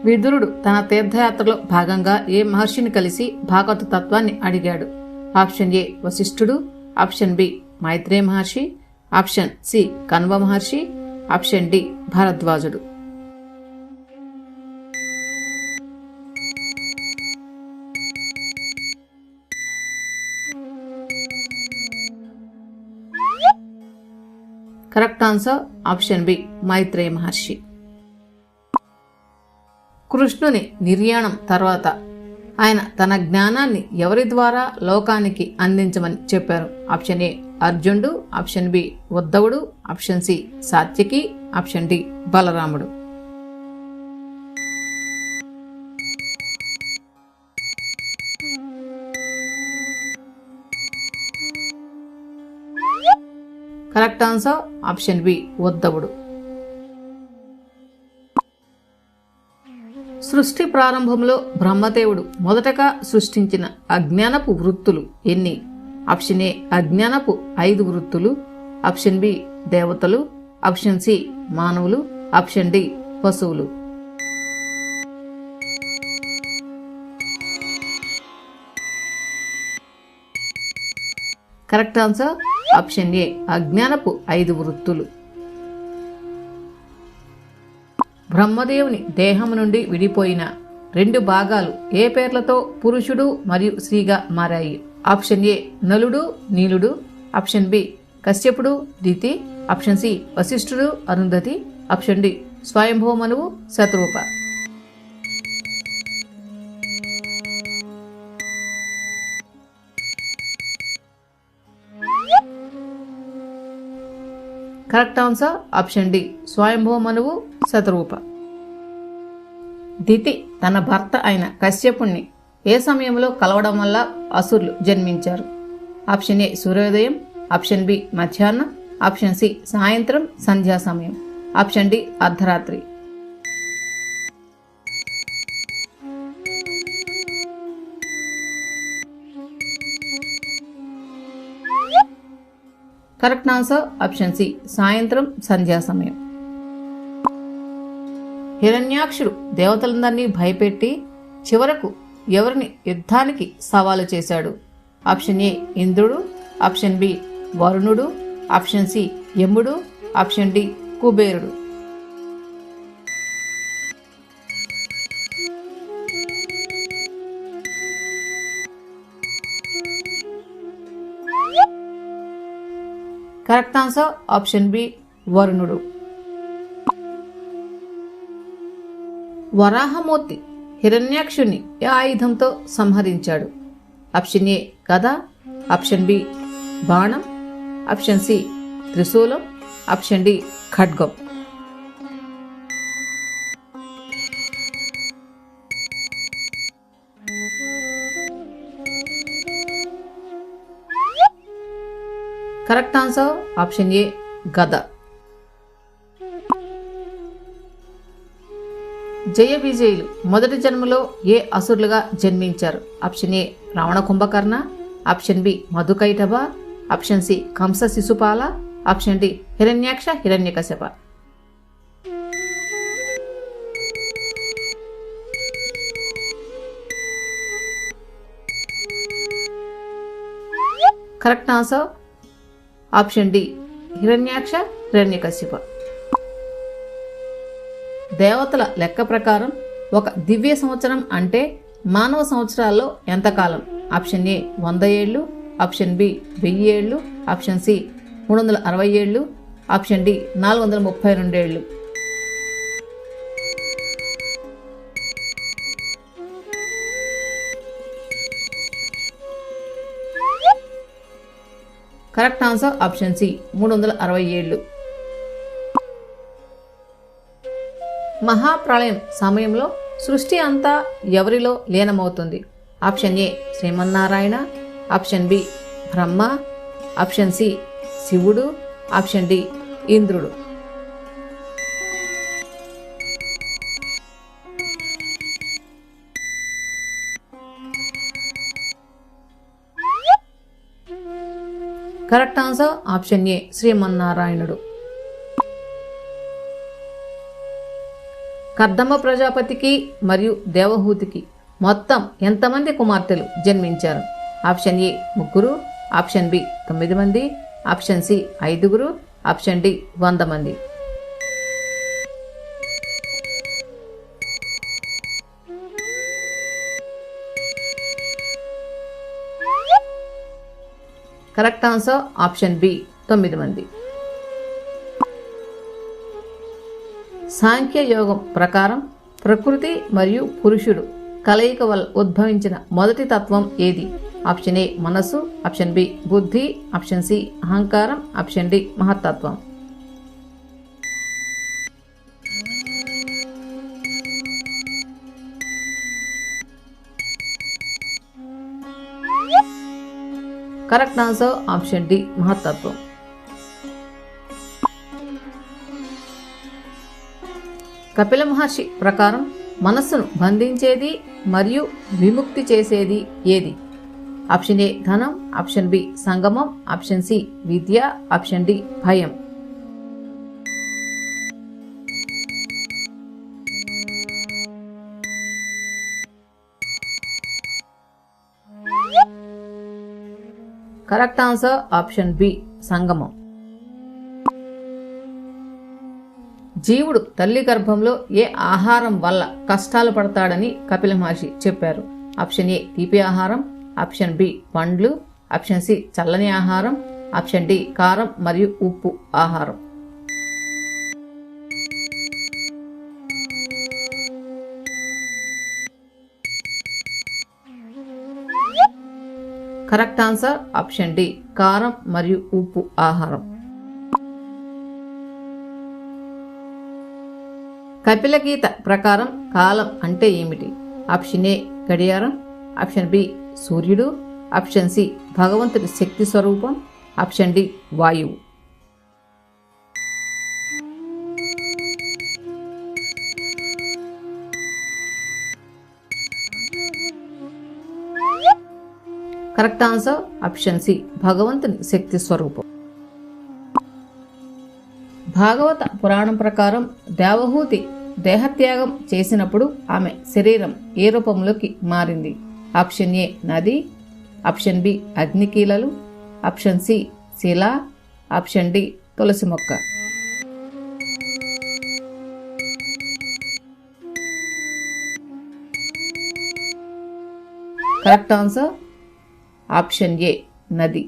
విదురుడు తన తీర్థయాత్రలో భాగంగా ఏ మహర్షిని కలిసి భాగవత తత్వాన్ని అడిగాడు? ఆప్షన్ ఏ వశిష్ఠుడు, option B Maitreya Maharshi, option C Kanva Maharshi, option D భరద్వాజుడు. Correct answer option B Maitreya Maharshi. కృష్ణుని నిర్యాణం తర్వాత ఆయన తన జ్ఞానాన్ని ఎవరి ద్వారా లోకానికి అందించమని చెప్పారు? ఆప్షన్ ఏ అర్జునుడు, ఆప్షన్ బి ఉద్ధవుడు, ఆప్షన్ సి సాత్యకి, ఆప్షన్ డి బలరాముడు. కరెక్ట్ ఆన్సర్ ఆప్షన్ బి ఉద్ధవుడు. సృష్టి ప్రారంభంలో బ్రహ్మదేవుడు మొదటగా సృష్టించిన అజ్ఞానపు వృత్తులు ఎన్ని? ఆప్షన్ ఏ అజ్ఞానపు 5 వృత్తులు, ఆప్షన్ బి దేవతలు, ఆప్షన్ సి మానవులు, ఆప్షన్ డి పశువులు. కరెక్ట్ ఆన్సర్ ఆప్షన్ ఏ అజ్ఞానపు 5 వృత్తులు. బ్రహ్మదేవుని దేహం నుండి విడిపోయిన 2 భాగాలు ఏ పేర్లతో పురుషుడు మరియు స్త్రీగా మారాయి? ఆప్షన్ ఏ నలుడు, నీలుడు, ఆప్షన్ బి కశ్యపుడు, దితి, ఆప్షన్ సి వశిష్ఠుడు, అరుంధతి, ఆప్షన్ డి స్వయంభూ మనువు, శతరూప. కరెక్ట్ ఆన్సర్ ఆప్షన్ డి స్వయంభూ మనువు, శతరూప. దితి తన భర్త అయిన కశ్యపుణ్ణి ఏ సమయంలో కలవడం వల్ల అసురులు జన్మించారు? ఆప్షన్ ఏ సూర్యోదయం, ఆప్షన్ బి మధ్యాహ్నం, ఆప్షన్ సి సాయంత్రం సంధ్యా సమయం, ఆప్షన్ డి అర్ధరాత్రి. కరెక్ట్ ఆన్సర్ ఆప్షన్ సి సాయంత్రం సంధ్యా సమయం. హిరణ్యాక్షుడు దేవతలందరినీ భయపెట్టి చివరకు ఎవరిని యుద్ధానికి సవాలు చేశాడు? ఆప్షన్ ఏ ఇంద్రుడు, ఆప్షన్ బి వరుణుడు, ఆప్షన్ సి యముడు, ఆప్షన్ డి కుబేరుడు. కరెక్ట్ ఆన్సర్ ఆప్షన్ బి వరుణుడు. వరాహమూర్తి హిరణ్యాక్షుని ఏ ఆయుధంతో సంహరించాడు? ఆప్షన్ ఏ గద, ఆప్షన్ బి బాణం, ఆప్షన్ సి త్రిశూలం, ఆప్షన్ డి ఖడ్గం. కరెక్ట్ ఆన్సర్ ఆప్షన్ ఏ గద. జయ విజయులు మొదటి జన్మలో ఏ అసురులుగా జన్మించారు? Option A Ravana Kumbhakarna, option B Madhukaitabha, option C Kamsa Shishupala, option D Hiranyaksha Hiranyakashipa. Correct answer option D Hiranyaksha Hiranyakashipa. దేవతల లెక్క ప్రకారం ఒక దివ్య సంవత్సరం అంటే మానవ సంవత్సరాల్లో ఎంతకాలం? ఆప్షన్ ఏ 100 ఏళ్ళు, ఆప్షన్ బి 1000 ఏళ్ళు, ఆప్షన్ సి 360 ఏళ్ళు, ఆప్షన్ డి 432 ఏళ్ళు. కరెక్ట్ ఆన్సర్ ఆప్షన్ సి 360 ఏళ్ళు. మహాప్రళయం సమయంలో సృష్టి అంతా ఎవరిలో లీనమవుతుంది? Option A Srimannarayana, option B Brahma, option C శివుడు, ఆప్షన్ డి ఇంద్రుడు. కరెక్ట్ ఆన్సర్ ఆప్షన్ ఏ శ్రీమన్నారాయణుడు. కర్దమ ప్రజాపతికి మరియు దేవహూతికి మొత్తం ఎంతమంది కుమార్తెలు జన్మించారు? ఆప్షన్ ఏ 3, ఆప్షన్ బి 9 మంది, ఆప్షన్ సి 5, ఆప్షన్ డి 100 మంది. కరెక్ట్ ఆన్సర్ ఆప్షన్ బి 9 మంది. సాంఖ్య యోగం ప్రకారం ప్రకృతి మరియు పురుషుడు కలయిక వల్ల ఉద్భవించిన మొదటి తత్వం ఏది? ఆప్షన్ ఏ మనస్సు, ఆప్షన్ బి బుద్ధి, ఆప్షన్ సి అహంకారం, ఆప్షన్ డి మహత్తత్వం. కరెక్ట్ ఆన్సర్ ఆప్షన్ డి మహత్తత్వం. కపిల మహర్షి ప్రకారం మనస్సును బంధించేది మరియు విముక్తి చేసేది ఏది? ఆప్షన్ ఏ ధనం, ఆప్షన్ బి సంగమం, ఆప్షన్ సి విద్య, ఆప్షన్ డి భయం. కరెక్ట్ ఆన్సర్ ఆప్షన్ బి సంగమం. జీవుడు తల్లి గర్భంలో ఏ ఆహారం వల్ల కష్టాలు పడతాడని కపిల మహర్షి చెప్పారు? ఆప్షన్ ఏ తీపి ఆహారం, ఆప్షన్ బి పండ్లు, ఆప్షన్ సి చల్లని ఆహారం, ఆప్షన్ డి కారం మరియు ఉప్పు ఆహారం. కరెక్ట్ ఆన్సర్ ఆప్షన్ డి కారం మరియు ఉప్పు ఆహారం. కపిల గీత ప్రకారం కాలం అంటే ఏమిటి? ఆప్షన్ ఏ గడియారం, ఆప్షన్ బి సూర్యుడు, ఆప్షన్ సి భగవంతుడి శక్తి స్వరూపం, ఆప్షన్ డి వాయువు. కరెక్ట్ ఆన్సర్ ఆప్షన్ సి భగవంతుని శక్తి స్వరూపం. భాగవత పురాణం ప్రకారం దేవహూతి దేహత్యాగం చేసినప్పుడు ఆమె శరీరం ఏ రూపంలోకి మారింది? ఆప్షన్ ఏ నది, ఆప్షన్ బి అగ్నికీలలు, ఆప్షన్ సి శిల, ఆప్షన్ డి తులసి మొక్క. కరెక్ట్ ఆన్సర్ ఆప్షన్ ఏ నది.